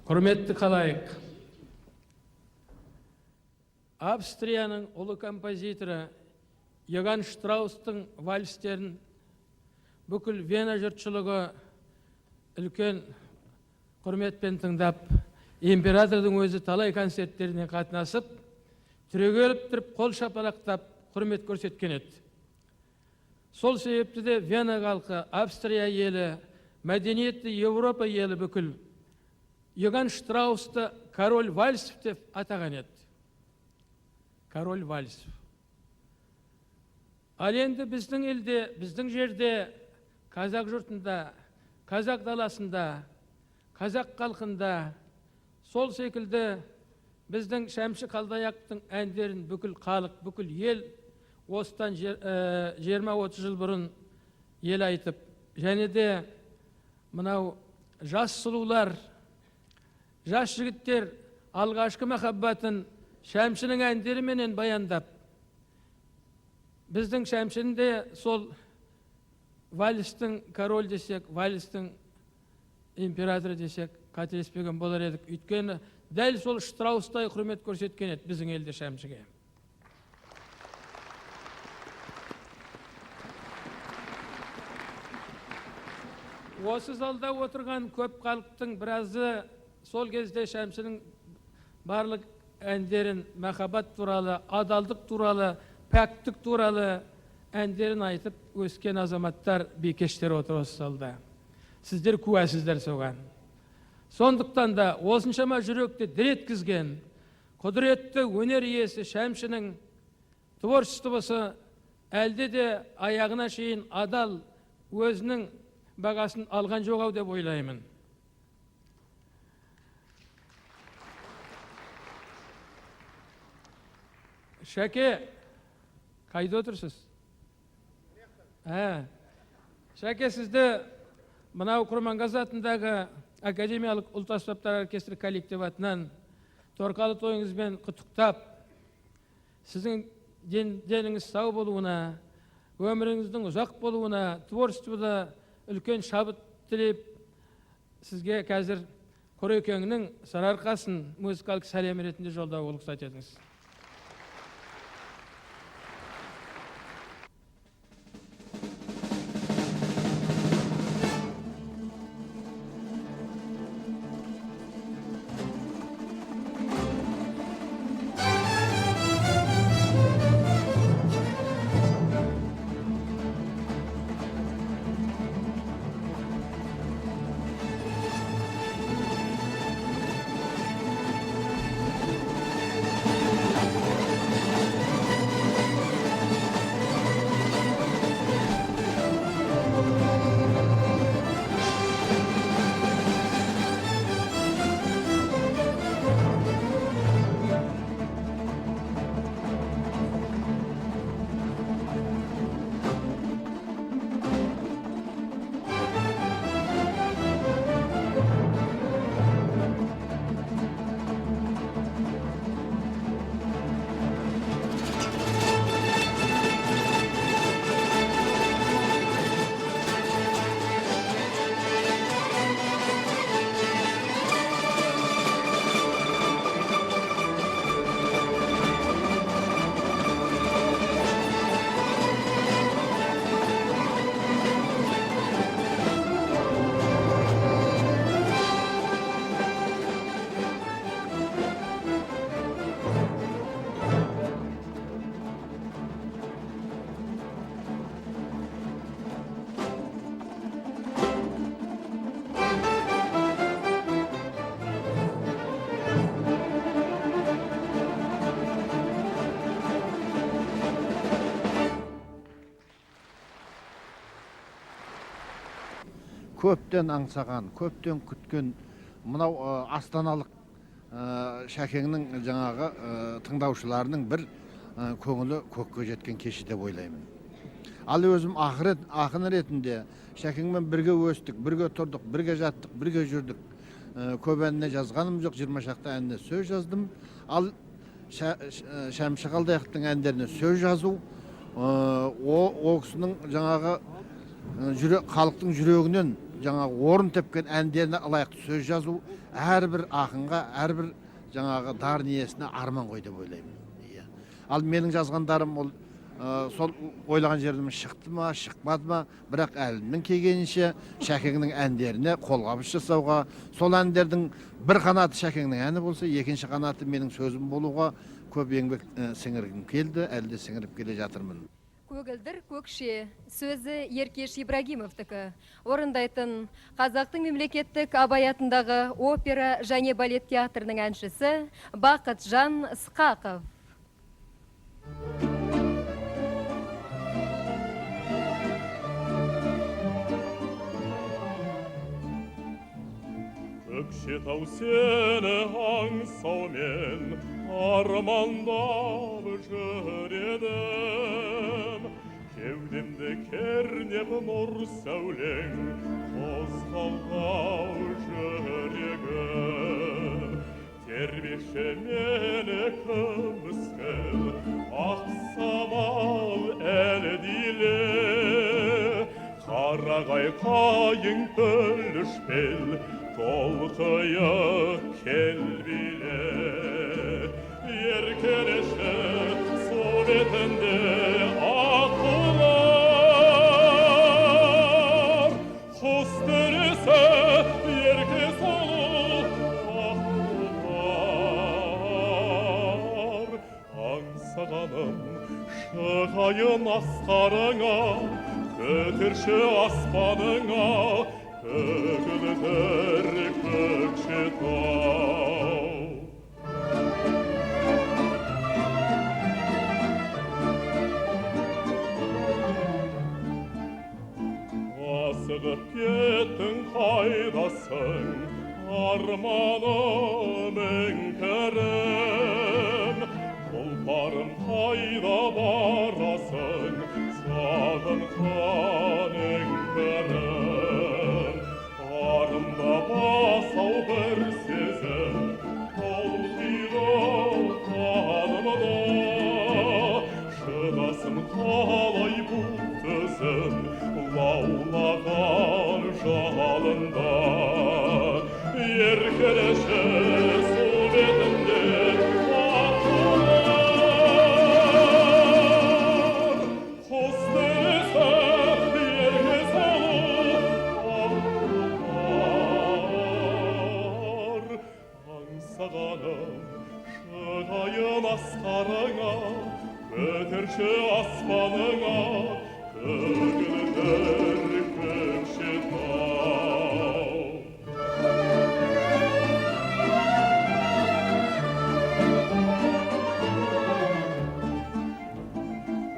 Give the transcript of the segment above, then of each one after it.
Құрметті қалайық. Австрияның ұлы композиторы Йоганн Штраустың вальстерін бүкіл Вена жұртшылығы үлкен құрметпен тыңдап, императордың өзі талай концерттеріне қатынасып, түрегеліп тұрып, қол шапалақтап, құрмет көрсеткен еді. Сол себепті де Вена халқы, Австрия елі, мәдениетті Европа елі бүкіл Йоганн Штраусты король вальсов деп атаған еді. Король вальсов. Ал енді біздің елде, біздің жерде, қазақ жұртында, қазақ даласында, қазақ халқында сол секілді біздің Шәмші Қалдаяқовтың әндерін бүкіл халық, бүкіл ел осыдан 20-30 жыл бұрын ел айтып, және де мынау жас сұлулар, жас жігіттер алғашқы махаббатын Шәмшінің әндеріменен баяндап, біздің Шәмшінің де сол вальстің король десек, вальстің императоры десек, қателеспеген болар едік. Өйткені дәл сол Штраустай құрмет көрсеткен еді біздің елде Шәмшіге. Осы залда отырған көп халықтың біразы сол кезде Шәмшінің барлық әндерін махаббат туралы, адалдық туралы, пәктік туралы әндерін айтып өскен азаматтар, бекештер отыр осы залда. Сіздер куәсіздер соған. Сондықтан да осыншама жүректі дір еткізген құдіретті өнер иесі Шәмшінің творчествосы әлде де аяғына шейін адал өзінің бағасын алған жоқ ау деп ойлаймын. Шәке, қайда отырсыз? Шәке, сізді мынау Құрманғазы атындағы Академиялық ұлт аспаптар оркестрі коллективі атынан торқалы тойыңызбен құттықтап, сіздің деніңіз сау болуына, өміріңіздің ұзақ болуына, творчествода үлкен шабыт тілеп, сізге қазір Құрекеңнің сарыарқасын музыкалық сәлем ретінде жолдауға рұқсат етіңіз. Көптен аңсаған, көптен күткен мынау астаналық Шәкеңнің жаңағы тыңдаушыларының бір көңілі көкке жеткен кеші деп ойлаймын. Ал өзім ақын ретінде Шәкеңмен бірге өстік, бірге тұрдық, бірге жаттық, бірге жүрдік. Көп әніне жазғаным жоқ, 20 шақты әніне сөз жаздым. Ал Шәмші Қалдаяқовтың әндеріне сөз жазу, о кісінің жаңағы халықтың жүрегінен жаңағы орын тепкен әндеріне ылайықты сөз жазу әрбір ақынға, әрбір жаңағы дарын иесіне арман ғой деп ойлаймын. Иә. Ал менің жазғандарым ол сол ойлаған жерден шықты ма, шықпады ма, бірақ әлімнің келгенінше Шәкеңнің әндеріне қолғабыс жасауға, сол әндердің бір қанаты Шәкеңнің әні болса, екінші қанаты менің сөзім болуға көп еңбек сіңіргім келді, әлі де сіңіріп келе жатырмын. Көгілдір көкше сөзі Еркеш Ибрагимовтікі. Орындайтын Қазақтың мемлекеттік Абай атындағы опера және балет театрының әншісі Бақытжан Сқақов. Көкшетау сені аңсаумен армандап жүр едім. Кеудемді кернеп нұр сәулең қозғалғау жүрегім. Тербеші мені күміскіл ақ самал әлдиле. Қарағай қайың пүлішпел толқыйы келбиле. Еркелеші су бетінде аққулар, құс төресі ерке солу аққулар. Аңсағаным шығайын асқарыңа, көтерші аспаныңа, көгілдір Көкшетау. Асығып кеттің қайдасың, арманым іңкірім. Тұлпарым қайда барасың, сағынған іңкірім. Арымда басау бір сезім, толқиды қанымда. Шыдасын қалай бұл төзім, лаулаған жалында. Еркелеші су бетінде аққулар, құс төресі ерке солу аққулар. Аңсағаным шығайын асқарыңа, көтерші аспаныңа, көгілдір Көкшетау.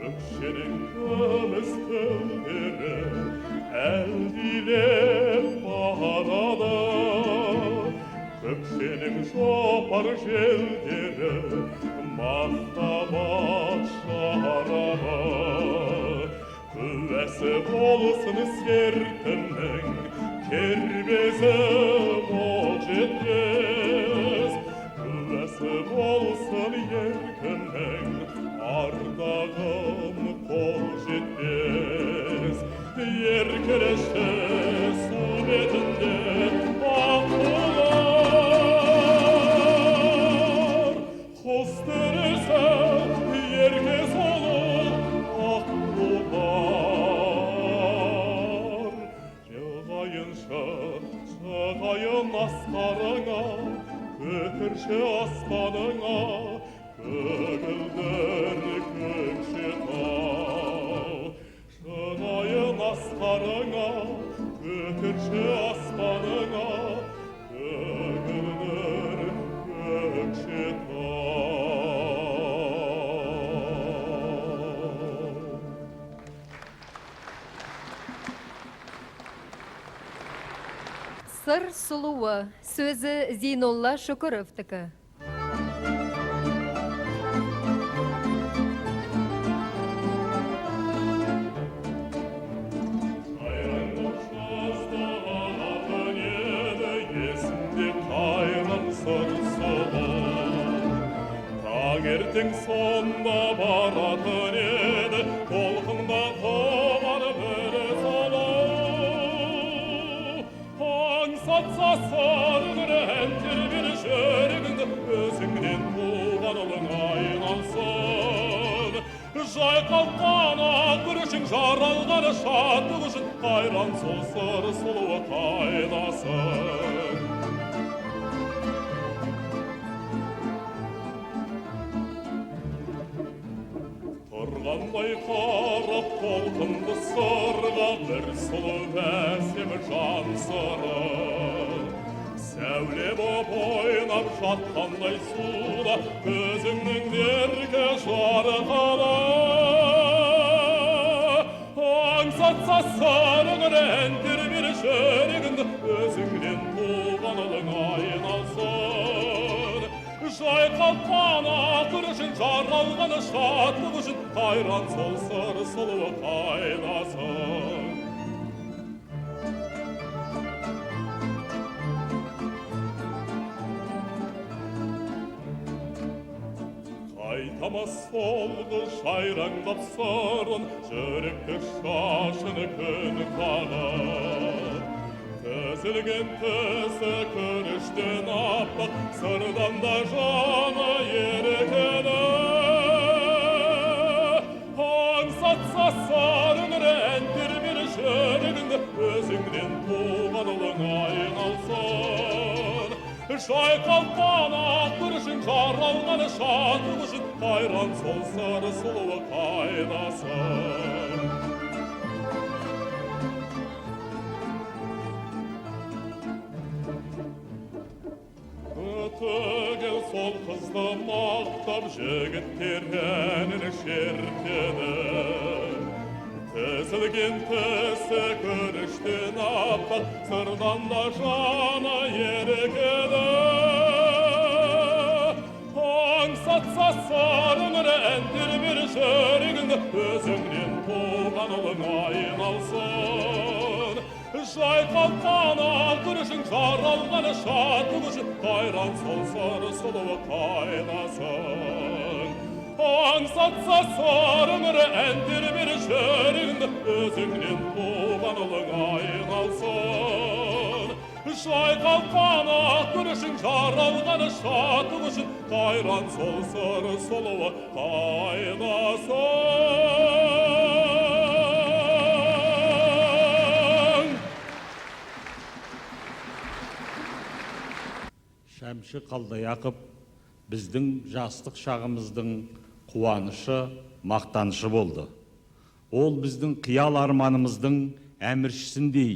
Көкшенің күміс тілдері әлдилеп барады. Көкшенің жопар желдері махаббат шарабы. Күләсі болсын сертімнің, кербезі ол жетпес. Күләсі болсын еркімнің, ардағым қол жетпес. Еркелеші су бетінде аққулар, құс төресі ерке солу аққулар. Шығайын асқарыңа, көтерші аспаныңа, көгілдір Көкшетау. Шығайын асқарыңа, көтерші аспаныңа, көгілдір Көкшетау. Сыр сұлуы сөзі Зейнолла Шүкіровтікі. Таңертең сонда баратын еді, толқында құмар бір солу. жайқалған ақ күрішің жаралған шаттық үшін қайран сол сыр сұлуы қайнасын. Тұрғандай қарап толқынды сырға бір сұлу әсем жан сыры. Сәуле боп ойнап жатқандай суда көзіңнің ерке жарқылы. Аңсатса сырың рән тербер жүрегіңді өзіңнен туған ұлың айналсын. Жайқалған ақ күрішің жаралған шаттық үшін қайран сол сыр сұлуы қайнасын. Қайтамас солғы шайраңдап сырын, жүректі шашыны күн қағып. Тізілген тісі күріштен аппақ, сырдан да жаны ерекені. Аңсатса сарын рән тербер жүрегіңді, өзіңнен туған ұлың айналсын. Жайқалған ақ күрішің жаралған шаттық үшін қайран сол сыр сұлуы қайнасын. Түгел сол қызды мақтап жігіттер әнін шеркеді. Тізілген тісі күріштен аппақ, сырдан да жаны ерекеді. Аңсатса сарын рән тербер жүрегіңді, өзіңнен туған ұлың айналсын. Жайқалған ақ күрішің жаралған шаттық үшін қайран сол сыр сұлуы қайнасын. Аңсатса сырың рән тербер жүрегіңді, өзіңнен туған ұлың айналсын. Жайқалған ақ күрішің жаралған шаттық үшін қайран сол сыр сұлуы қайнасын. Шәмші Қалдаяқов біздің жастық шағымыздың қуанышы, мақтанышы болды. Ол біздің қиял арманымыздың әміршісіндей,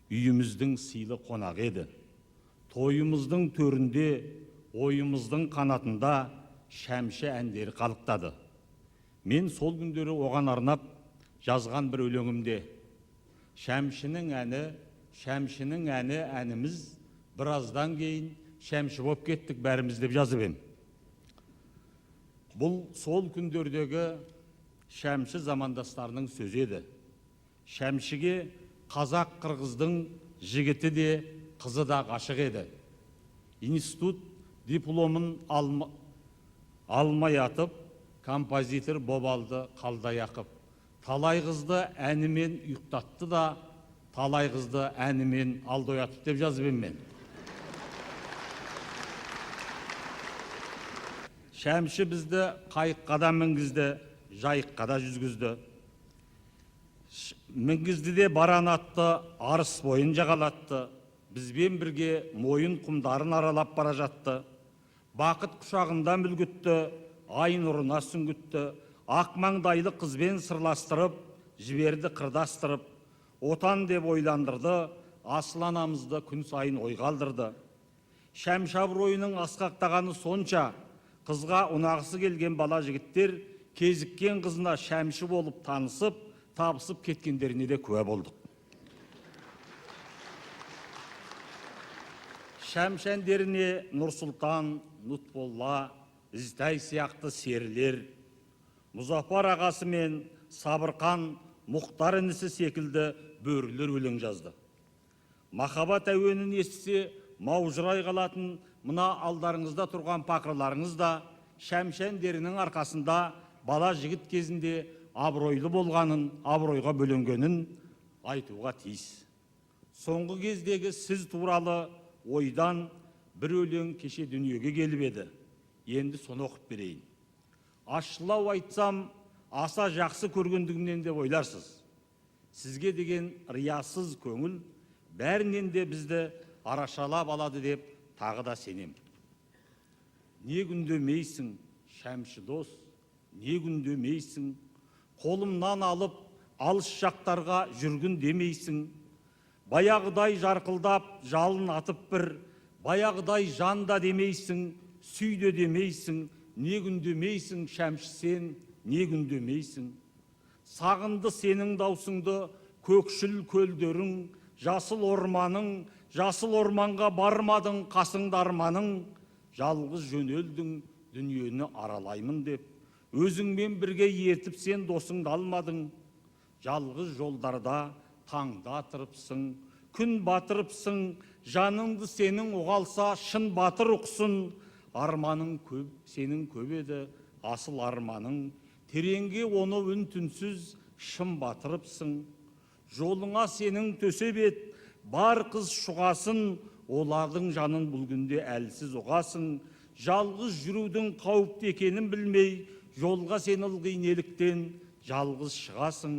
үйіміздің сыйлы қонақ еді. Тойымыздың төрінде, ойымыздың қанатында шәмші әндері қалықтады. Мен сол күндері оған арнап жазған бір өлеңімде шәмшінің әні әніміз біраздан кейін шәмші боп кеттік бәріміз деп жазып ем. Бұл сол күндердегі шәмші замандастарының сөзі еді. Шәмшіге қазақ қырғыздың жігіті де қызы да ғашық еді. Институт дипломын алмай атып, композитор Бобалды Қалдаяқов. Талай қызды әнімен ұйықтатты да, талай қызды әнімен алдоятып деп жазып ем мен. Шәмші бізді қайыққа да мінгізді, жайыққа да жүзгізді. Мінгізді де баран атты, арыс бойын жағалатты. Бізбен бірге мойын құмдарын аралап бара жатты. Бақыт құшағында мүлгітті, ай нұрына сүңгітті. Ақ маңдайлы қызбен сырластырып, жіберді қырдастырып. Отан деп ойландырды, асыл анамызды күн сайын ойғалдырды. Шәмші абыройының асқақтағаны сонша, қызға ұнағысы келген бала жігіттер кезіккен қызына шәмші болып танысып, табысып кеткендеріне де куә болдық. Шәмші әндеріне Нұрсұлтан, Нұтболла, Ізтай сияқты серілер, Мұзафар ағасы мен Сабырқан, Мұхтар інісі секілді бөрілер өлең жазды. Махаббат әуенін естісе маужырай қалатын мына алдарыңызда тұрған пақырларыңыз да шәмші әндерінің арқасында бала жігіт кезінде абыройлы болғанын, абыройға бөленгенін айтуға тиіс. Соңғы кездегі сіз туралы ойдан бір өлең кеше дүниеге келіп еді. Енді соны оқып берейін. Ашылау айтсам, аса жақсы көргендігінен деп ойларсыз. Сізге деген риясыз көңіл бәрінен де бізді арашалап алады деп тағы да сенем. Не күндемейсің, шәмші дос, не күндемейсің, қолымнан алып, алыс жақтарға жүргін демейсің. Баяғыдай жарқылдап, жалын атып бір, баяғыдай жанда демейсің, сүйде демейсің, не күндемейсің, шәмші сен, не күндемейсің. Сағынды сенің даусыңды, көкшіл көлдерің, жасыл орманың, жасыл орманға бармадың, қасыңда арманың, жалғыз жөнелдің, дүниені аралаймын деп. Өзіңмен бірге ертіп сен досыңды алмадың. Жалғыз жолдарда таңда атырыпсың, күн батырыпсың, жаныңды сенің оғалса шын батыр ұқсын. Арманың көп, сенің көп еді, асыл арманың, тереңге оны үн түнсіз шын батырыпсың. Жолыңа сенің төсеп ет, бар қыз шұғасын, олардың жанын бұл күнде әлсіз ұғасың. Жалғыз жүрудің қауіпті екенін білмей, жолға сен ылғи неліктен жалғыз шығасың.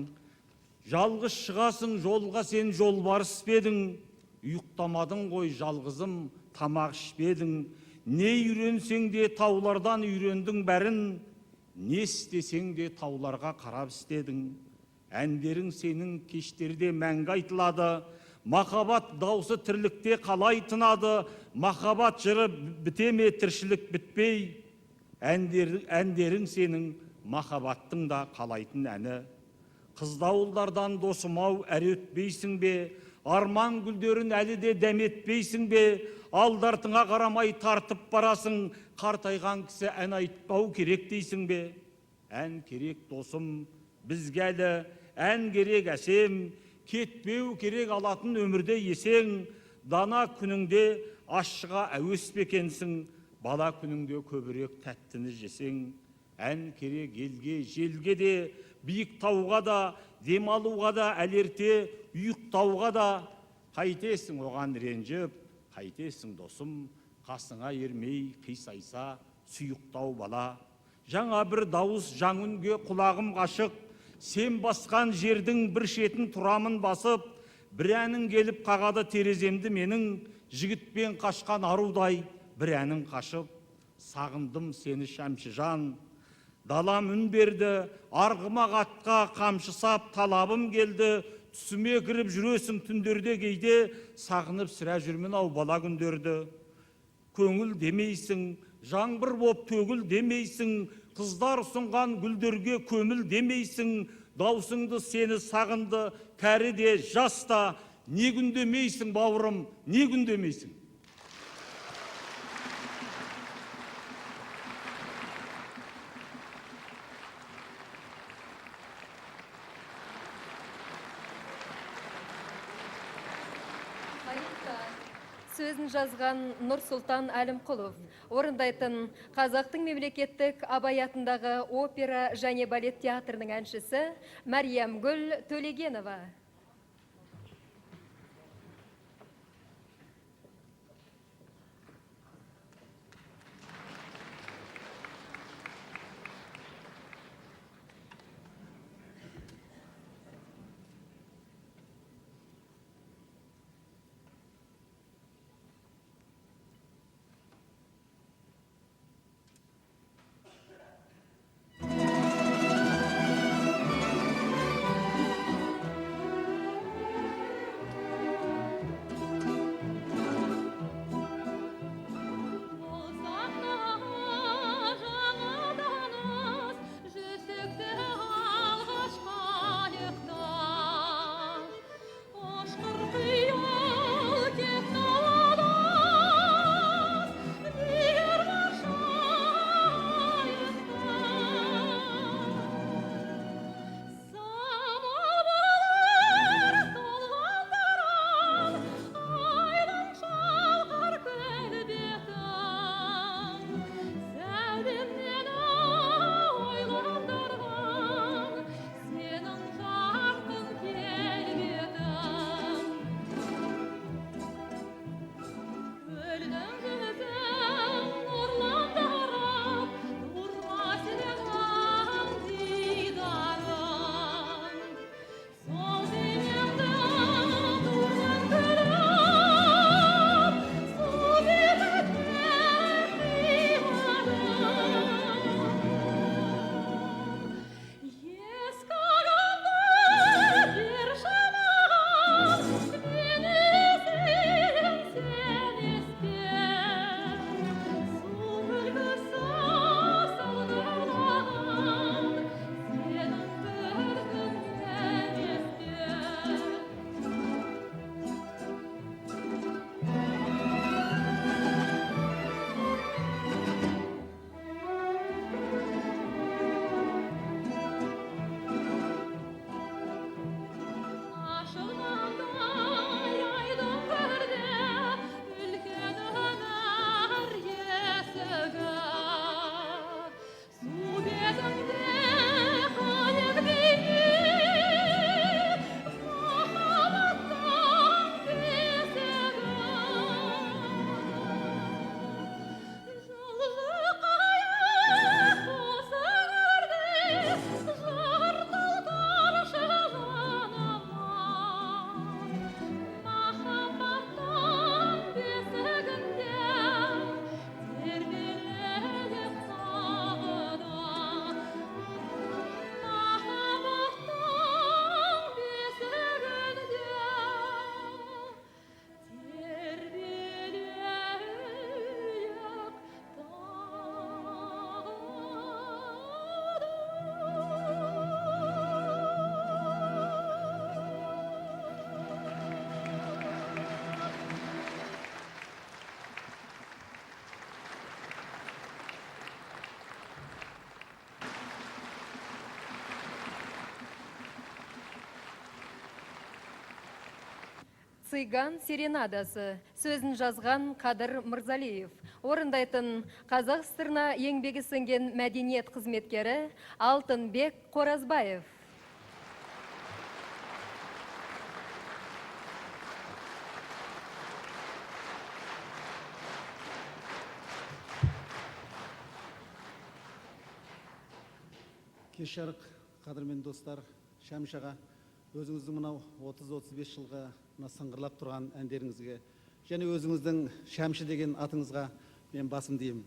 Жалғыз шығасың, жолға сен жолбарыс педің, ұйықтамадың ғой жалғызым, тамақ ішпедің. Не үйренсең де таулардан үйрендің бәрін, не істесең де тауларға қарап істедің. Әндерің сенің кештерде мәңгі айтылады, махаббат даусы тірлікте қалай тынады, махаббат жыры біте ме тіршілік бітпей. Әндерің сенің махаббаттың да қалайтын әні. Қыздауылдардан досымау әрі өтпейсің бе, арман гүлдерін әлі де дәметпейсің бе, алдартыңа қарамай тартып барасың, қартайған кісі ән айтпау керек дейсің бе. Ән керек досым, бізге әлі ән керек әсем, кетпеу керек алатын өмірде есең. Дана күніңде ашшыға әуес бекенсің, бала күніңде көбірек тәттіні жесең. Ән керек елге, желге де, биік тауға да, демалуға да, әлерте ұйықтауға да. Қайтесің оған ренжіп, қайтесің досым, қасыңа ермей қисайса сүйықтау бала. Жаңа бір дауыс жаңүнге құлағым қашық, сен басқан жердің бір шетін тұрамын басып, бір әнің келіп қағады тереземді менің, жігітпен қашқан арудай бір әнің қашып. Сағындым сені шәмші жан, далам үн берді, арғыма қатқа қамшы сап талабым келді. Түсіме кіріп жүресің түндерде кейде, сағынып сірә жүрмін ау бала күндерді. Көңіл демейсің, жаңбыр боп төгіл демейсің, қыздар ұсынған гүлдерге көміл демейсің. Даусыңды сені сағынды, кәрі де, жас та, не күндемейсің бауырым, не күндемейсің. Сөзін жазған Нұрсұлтан Әлімқұлов, орындайтын Қазақтың мемлекеттік Абай атындағы опера және балет театрының әншісі Мәриямгүл Төлегенова. Цыган серенадасы. Сөзін жазған Қадыр Мырзалиев. Орындайтын қазақ ссырына еңбегі сіңген мәдениет қызметкері Алтынбек Қоразбаев. Кеш жарық, қадірмен достар, Шәмшаға, өзіңіздің мынау 30-35 жылға сыңғырлап тұрған әндеріңізге, және өзіңіздің Шәмші деген атыңызға мен басым деймін.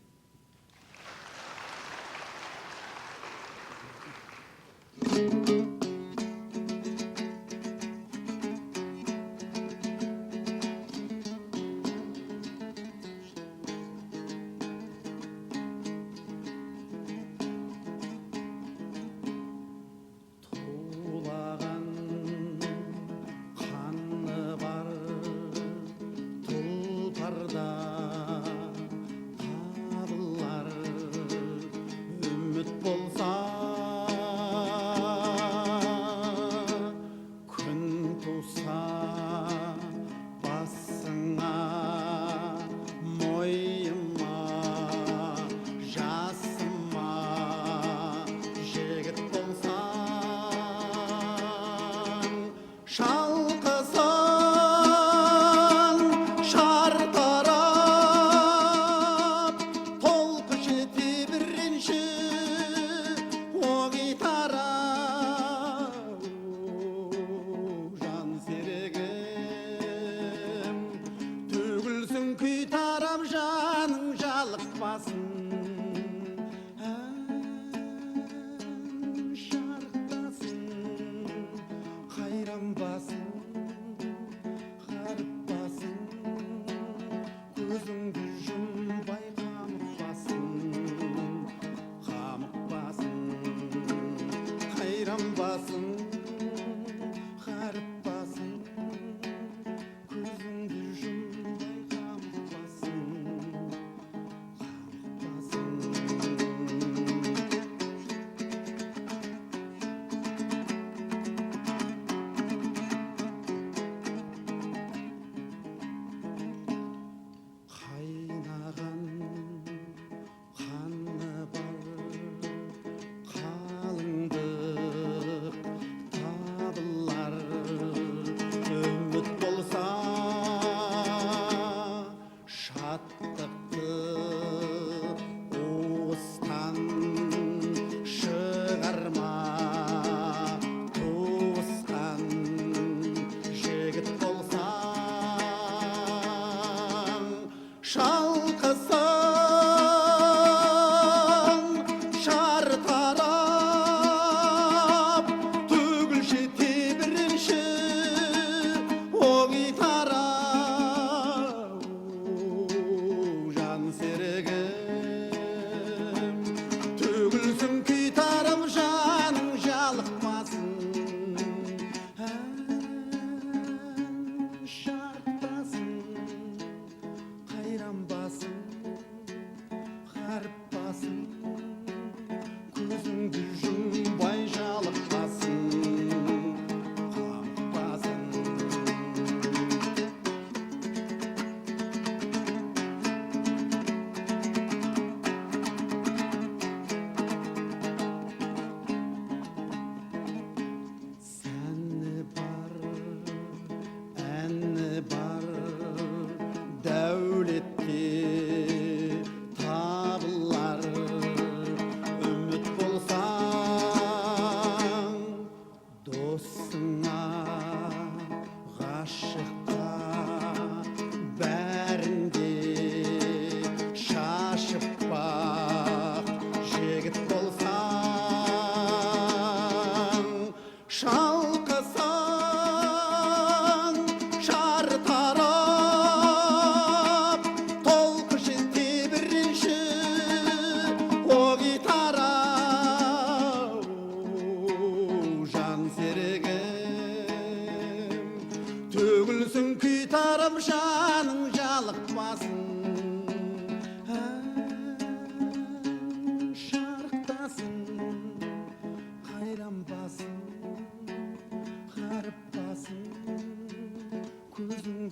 Kuzum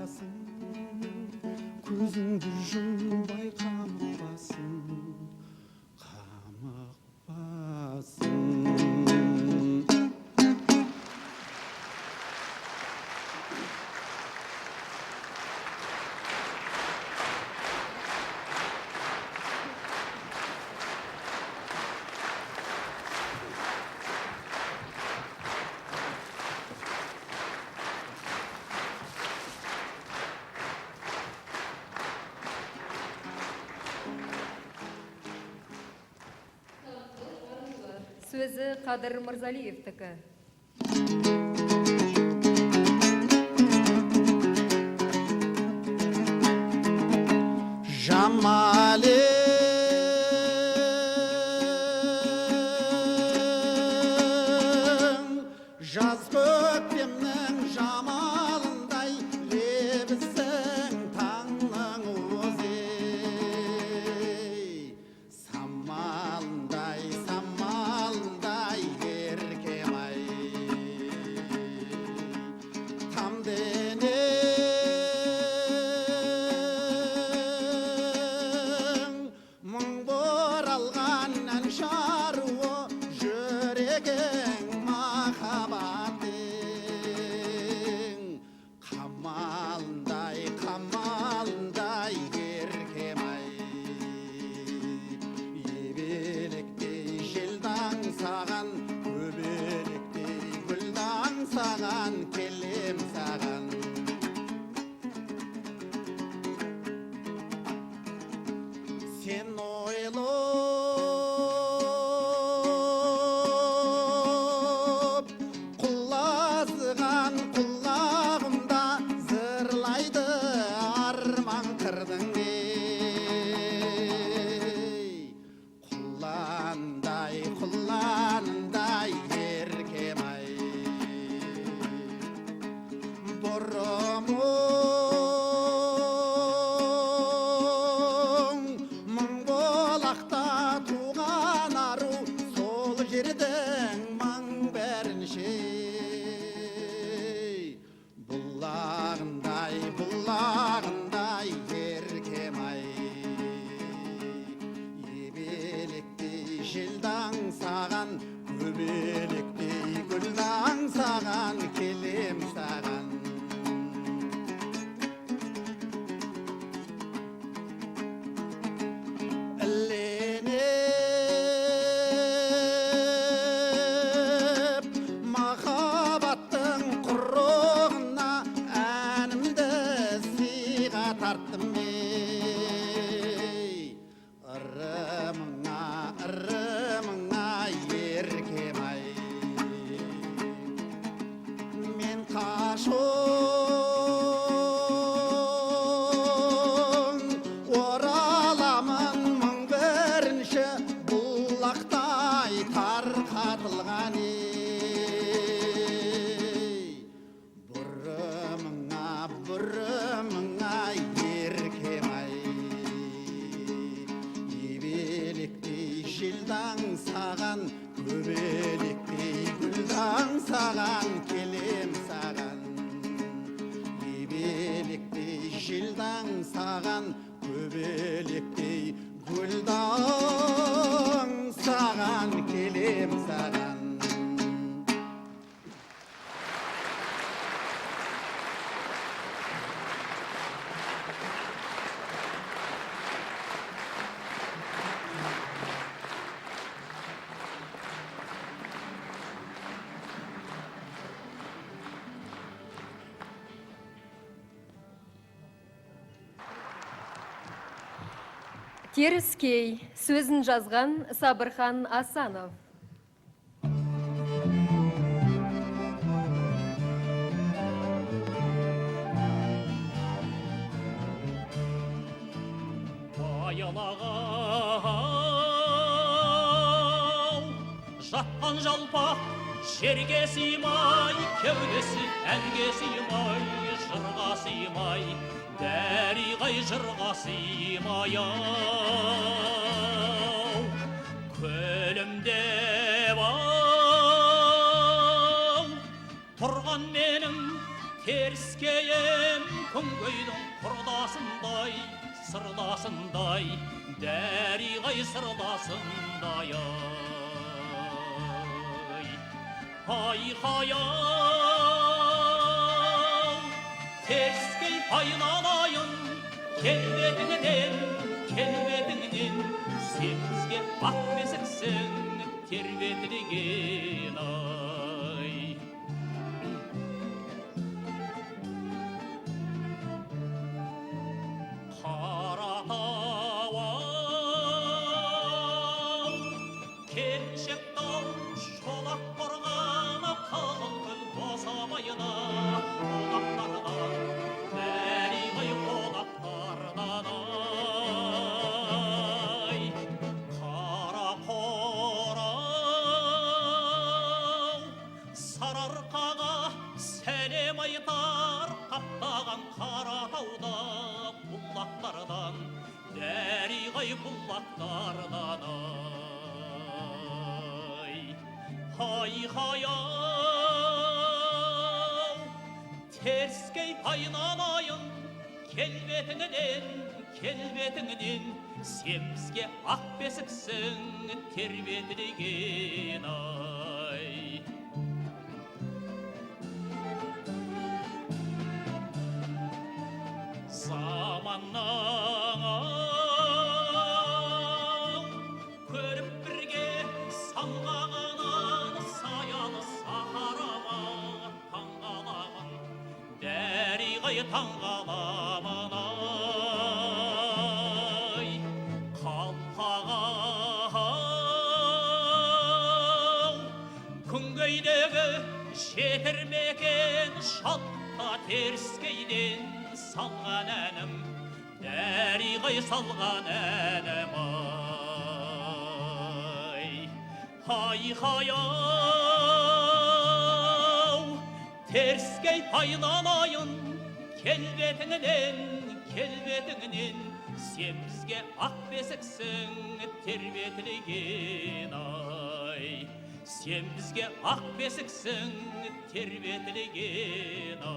қамықпасын, көзіңді жұмбай қамықпасын, қамықпасын. Сөзі Қадыр Мырзалиевтікі. Жаз көктемнің жамалындай, лебізің таңның өзей. Самалындай, самалындай еркем-ай. Там денең мың бұралған ән шаруы, жүрегің махаббатың. Қамалындай, қамалындай еркем-ай. Ебелектей желдің саған, көбелектей гүлдің саған, келем саған. Сен ойлап, құлазыған құлағымда зырлайды арман қырдың ей. Құландай еркем-ай. Бұрымың мың болақта туған ару, сол жердің мың бәрінше. Бұлағындай, бұлағындай еркем-ай. Ебелектей желдің саған, көбелектей гүлдің саған, келем саған. Ілленіп махаббаттың құрығына, әнімді сыйға тарттым ей. Ырымыңа, ырымыңа еркем-ай. Мен қашуым ораламын мың бірінші, бұлақтай тарқатылған ей. Бұрымыңа, бұрымыңа еркем-ай. Ебелектей желдің саған, көбелектей гүлдің саған, келем саған. Ебелектей желдің саған, көбелектей гүлдің саған, келем саған. Теріскей. Сөзін жазған Сабырхан Асанов. Аялағау жатқан жалпақ жерге сыймай, кеудесі әнге сыймай, жырға сыймай, дәриғай жырға сыймай-ау. Көлімдеп ау тұрған менің теріскейім, күнгейдің құрдасындай, сырласындай, дәриғай сырласындай айқаяу теріскей айналайын келбетіңнен сен бізге ақ бесіксің тербетілген ай Қаратау келшек тау шолақ қорғаны қалқын босамайына қонақтардан бәриғай қонақтардан ай қара қорау сарыарқаға сәлем айтар қаптаған Қаратауда бұлақтардан дәриғай бұлақтардан айқаяу теріскей айналайын келбетіңнен сен бізге ақ бесіксің тербетілген ай заманның көріп бірге самғағанын саялы сахарама таңғаламын дәриғай таңғаламын ай қалқағау күнгейдегі жетір мекен шатта теріскейден салған әнім дәриғай салған әнім айқаяу теріскей айналайын келбетіңнен сен бізге ақ бесіксің тербетілген ай сен бізге ақ бесіксің тербетілген ай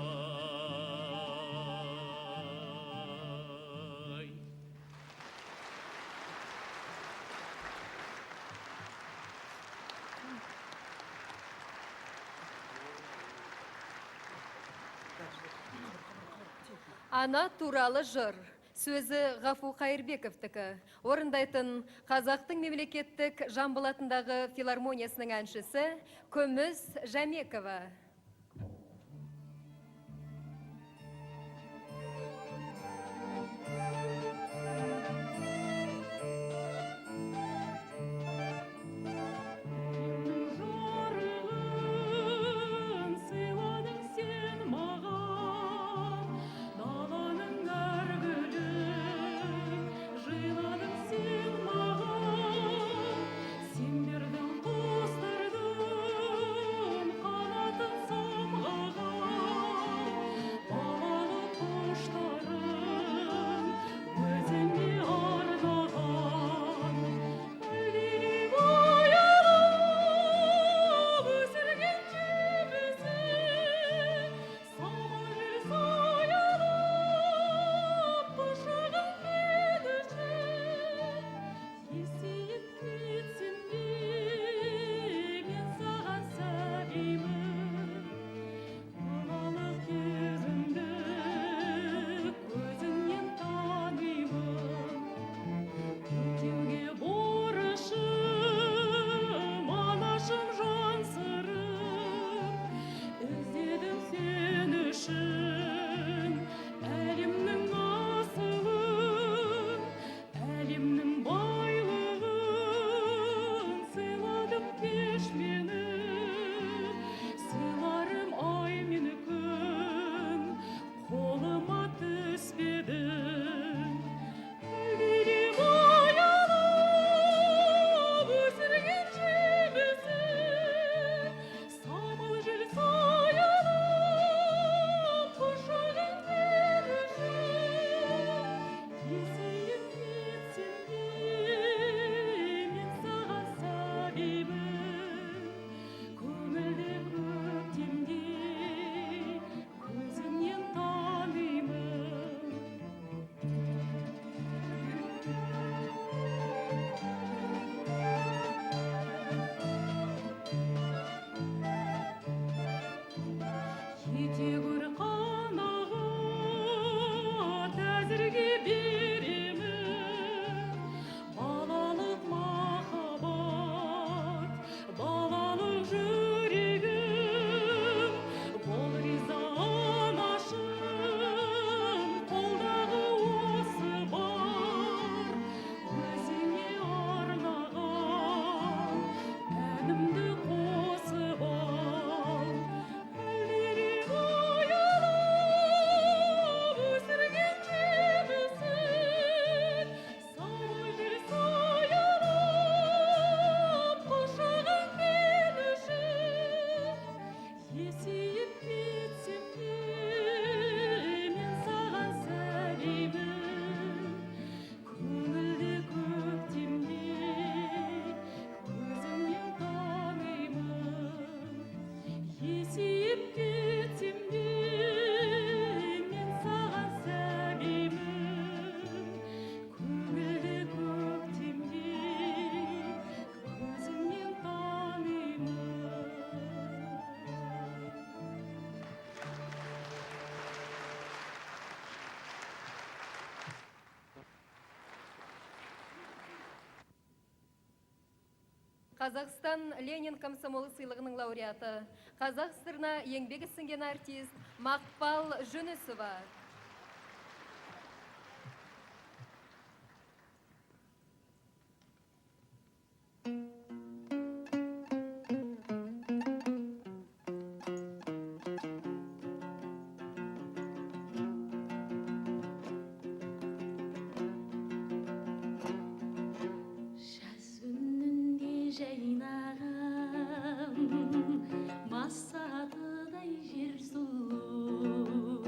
Ана туралы жыр. Сөзі Ғафу Қайырбековтікі. Орындайтын Қазақтың мемлекеттік Жамбыл атындағы филармониясының әншісі Көміз Жәмекова. Сен бердің құстардың қанатын Қазақстан Ленин комсомолы сыйлығының лауреаты, Қазақ сср-на еңбегі сіңген артист Мақпал Жүнісова. Масатыдай жер сұлу,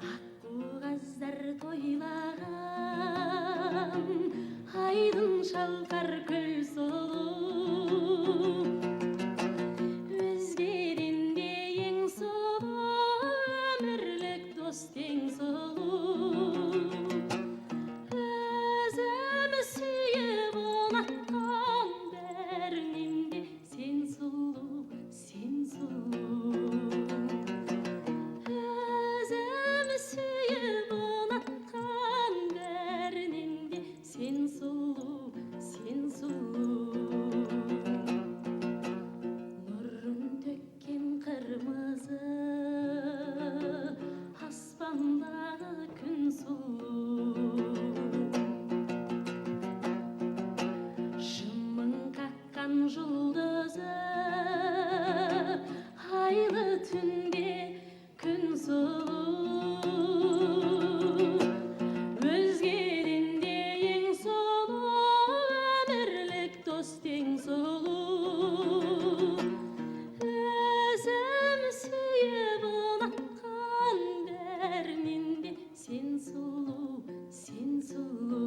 аққуғаздар тойлаған, айдын шалқар көл сұлу. Өзгеден де ең сұлу, өмірлік дос тең сұлу. Өзім сүйіп ұнатқан бәрінен де сен сұлу, сен сұлу. Өзім сүйіп ұнатқан бәрінен де сен сұлу, сен сұлу. Нұрын төккен қырмызы, аспандағы күн сұлу. Жымың қаққан жұлдызы, айлы түнде күн сұлу. Өзгеден де ең сұлу, өмірлік дос тең сұлу. Өзім сүйіп ұнатқан бәрінен де сен сұлу, сен сұлу.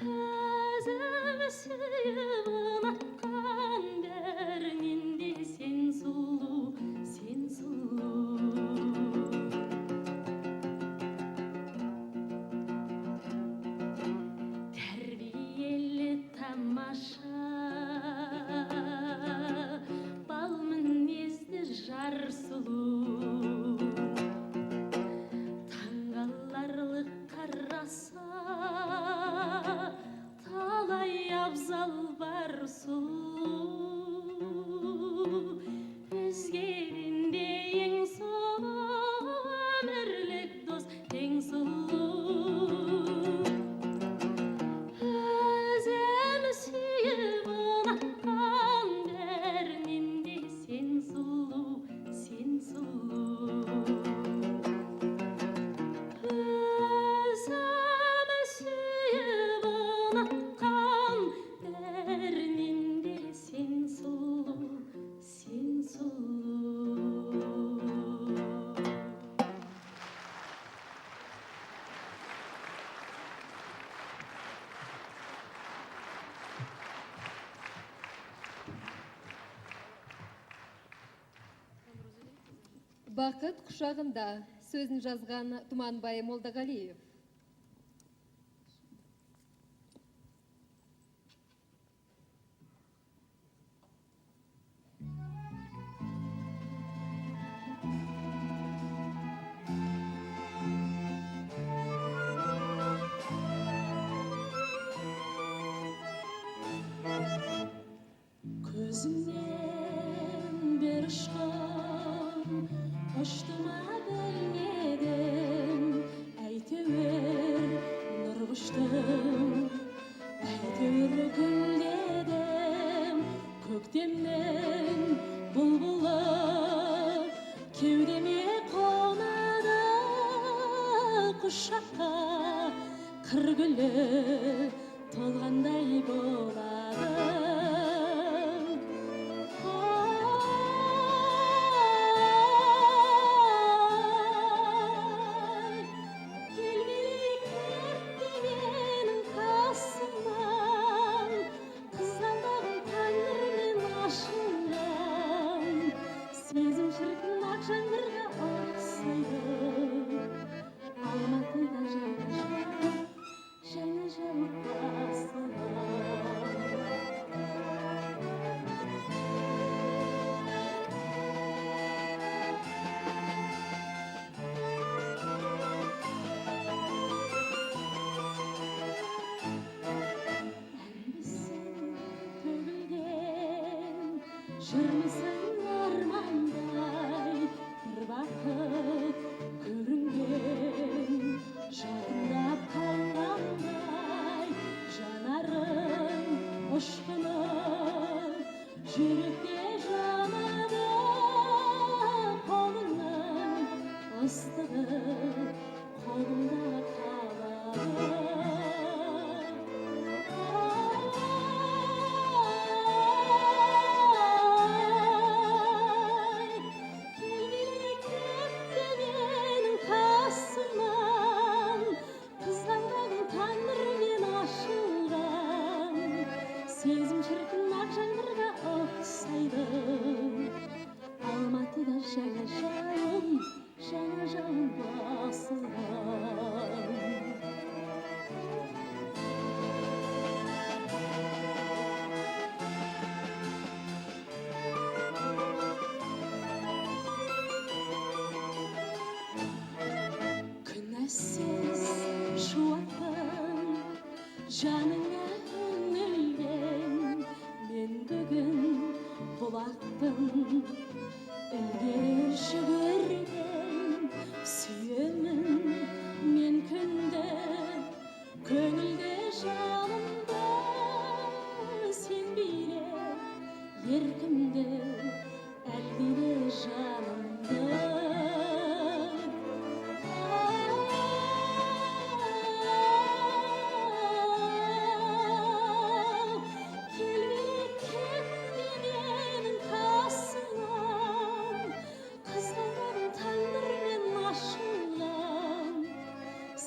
Өзім сүйіп ұнатқан бәрінен де сен сұлу, сен сұлу. Тәрбиелі тамаша, бал мінезді жар сұлу. Таңғаларлық қараса, талай абзал бар сұлу. Өзгеден де ең сұлу, өмірлік дос тең сұлу. Өзім сүйіп ұнатқан бәрінен де сен сұлу, сен сұлу. Өзім сүйіп ұнатқан бәрінен де сен сұлу, сен сұлу. Бақыт құшағында сөзін жазған Тұманбай Молдағалиев. Көзімнен бер ұшқан ұштыма бөлмедім, әйтеуір нұр құштым, әйтеуір гүлдедім. Көктемнің бұлбұлы кеудеме қонады, құшаққа қыр гүлі толғандай болады. Келмелік кетті менің қасымнан, қызғалдағым тәңірмен ашылған. Сезім шіркін ақ жаңбырға ұқсайды, алматыда жаңа жауып басылған. жырмысың армандай бір бақыт көрінген жақындап қалғандай жанарың ұшқыны жүректе жанады қолыңның ыстығы қолыңда қалады сезім шіркін ақ жаңбырға ұқсайды алматыда жаңа жауын басылған күнәсіз шуақтың жаныңа мен бүгін бұлақтың ілгері жүгірген сүйемін мен күнді көңілде жалынды сен биле еркімді әлдиле жанымды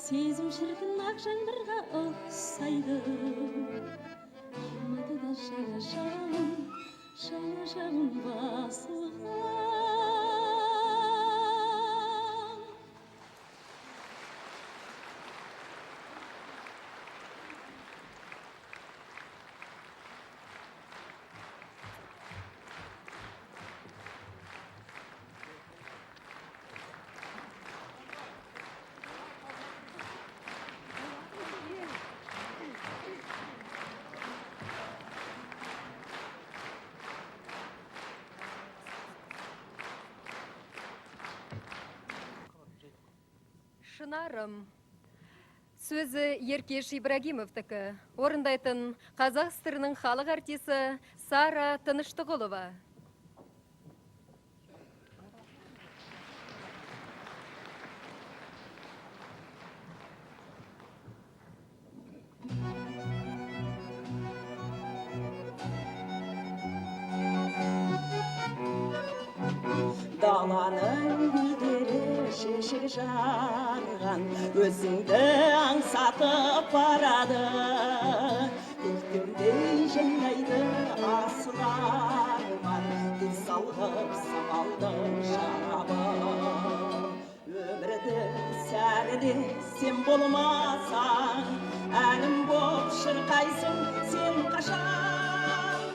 сезім шіркін ақ жаңбырға ұқсайды алматыда жаңа жауын басылған Шынарым. Сөзі Еркеш Ибрагимовтікі. Орындайтын қазақ СССР-ның халық артисі Сара Тыныштығұлова. Даланың гүлдері шешек жарған өзіңді аңсатып барады көктемдей жайнайды асыл арман гүл салғып самалды шарабы өмірдің сәріде сен болмасаң әнім боп шырқайсың сен қашан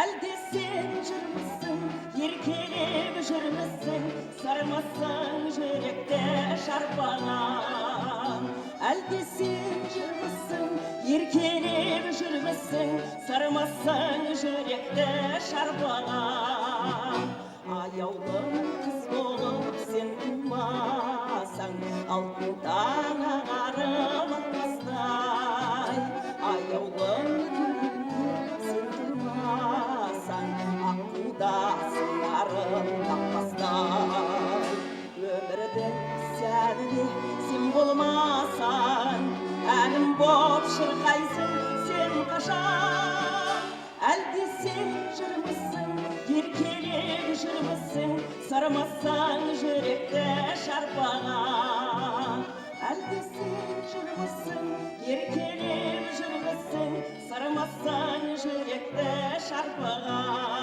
әлде сен жүрмісің еркелеп жүрмісің сармасың жүректе шарпаған әлде сен жүрмісің еркелеп жүрмісің сармасың жүректе шарпаған аяулым қыз болып сен тумасаң алтын таң ағарып атпастай аяулым сен тумасаң аққуда сыңарым таппастай өмірдің сәніне сен болмасаң әнім боп шырқайсың сен қашан әлде сен жүрмісің еркелеп жүрмісің сармасаң жүректі шарпаған әлде сен жүрмісің еркелеп жүрмісің сармасаң жүректі шарпаған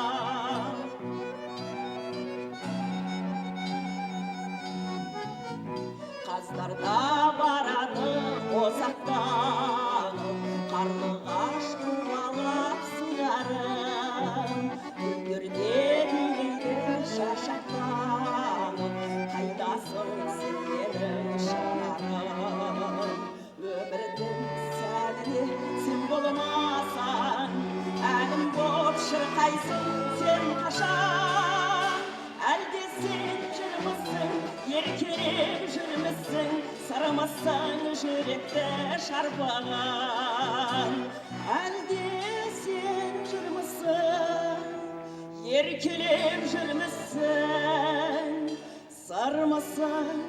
қаздарда барады қосақтанып қарлығаш қуалап сударым гүлдерде билейді шашақтанып қайдасың сен менің жанарым өмірдің сәніне сен болмасаң әнім боп шырқайсың сен қашан Erkelip жүрмісің, сармасаң жүректі шарпаған. Әлде сен жүрмісің, еркелеп жүрмісің, сармасаң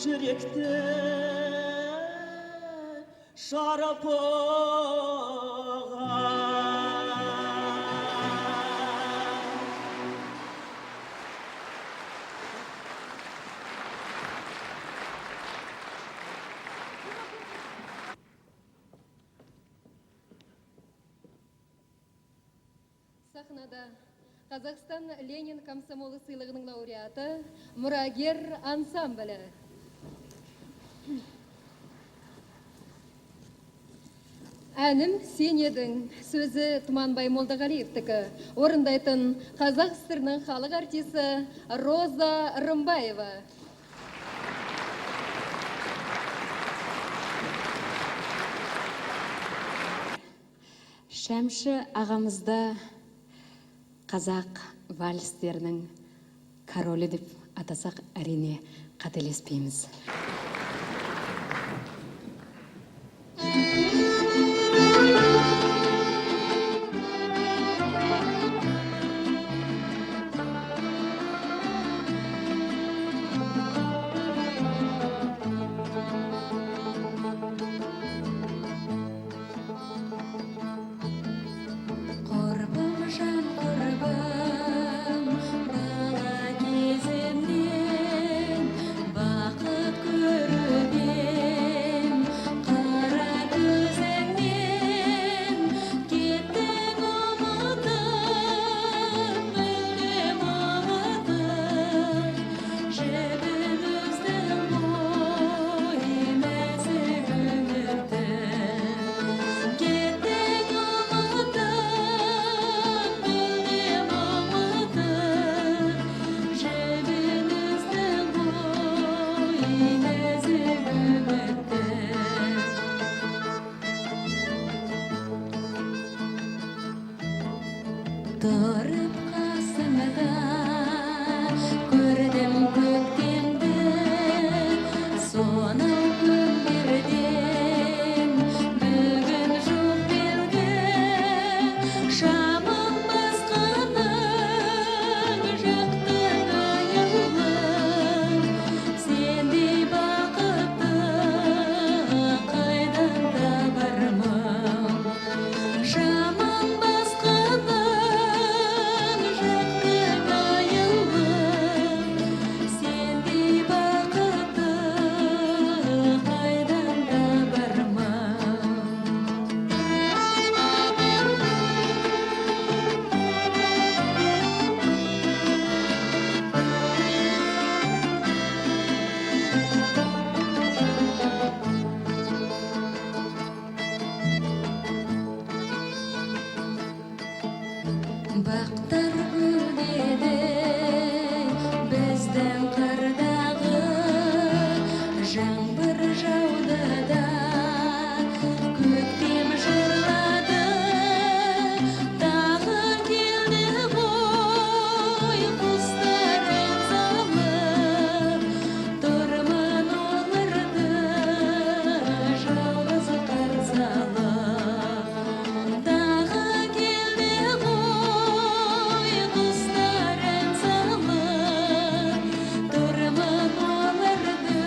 жүректі шарпаған. Сахнада Қазақстан Ленин комсомолы сыйлығының лауреаты мұрагер ансамблі. Әнім сен едің, сөзі Тұманбай Молдағалиевтікі. Орындайтын Қазақ СССР-ның халық артисі Роза Рымбаева. Шәмші ағамызды қазақ вальстерінің королі деп атасақ әрине қателеспейміз. Құрбым жан құрбым, бала кезімнен бақыт көріп ем, қара көзіңнен кеттің ұмытып, мүлдем ұмытып, жібін үздің бойым әзір үмітім. Кеттің ұмытып, мүлдем ұмытып, жібін үздің бойым әзір үмітім. Тұрып қасымда көрдім көктемді, сонау күндерден бүгін жоқ белгі. Шамын басқаның жақтың аяулым, сендей бақытты қайдан табармын. Шамын басқаның жақтың аяулым, сендей бақытты қайдан табармын. Бақтар гүлдеді біздің қырдағы, жаңбыр жауды да көктем жырлады. Тағы келді ғой құстар ән салып, тұрмын оларды жалғыз қарсы алып. Тағы келді ғой құстар ән салып, тұрмын оларды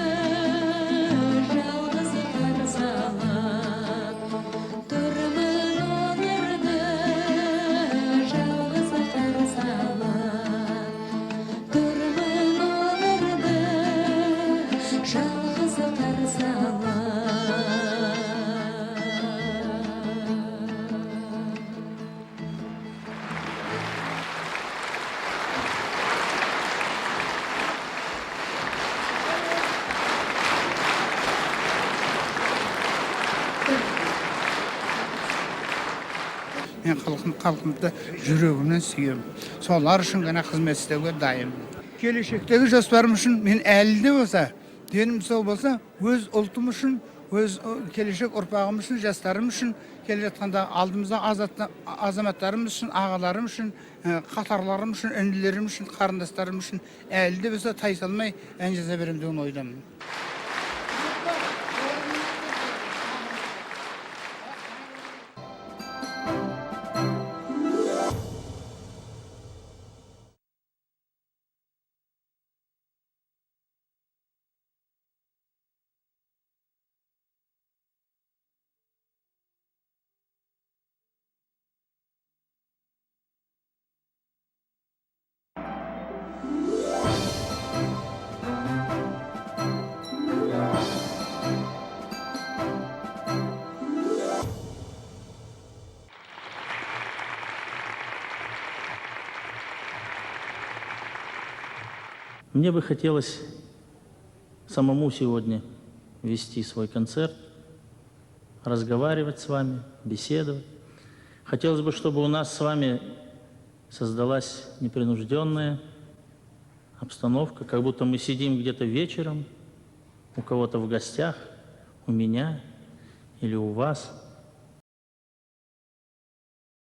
жалғыз қарсы алып. Тұрмын оларды жалғыз қарсы алып. Тұрмын оларды жалғыз қарсы алып. Мен халқымды жүрегімнен сүйемін. Солар үшін ғана қызмет істеуге дайынмын. Келешектегі жоспарым үшін мен әлі де болса, денім сау болса, өз ұлтым үшін, öz gelecek urpağımız için, jastlarımız için, gelecek aldığımızda azamatlarımız için, ağalarımız için, katarlarımız için, önlülerimiz için, karındaşlarımız için elde bize taysalmay enceze verildiğini oylamın. Мне бы хотелось самому сегодня вести свой концерт, разговаривать с вами, беседовать. Хотелось бы, чтобы у нас с вами создалась непринужденная обстановка, как будто мы сидим где-то вечером у кого-то в гостях, у меня или у вас.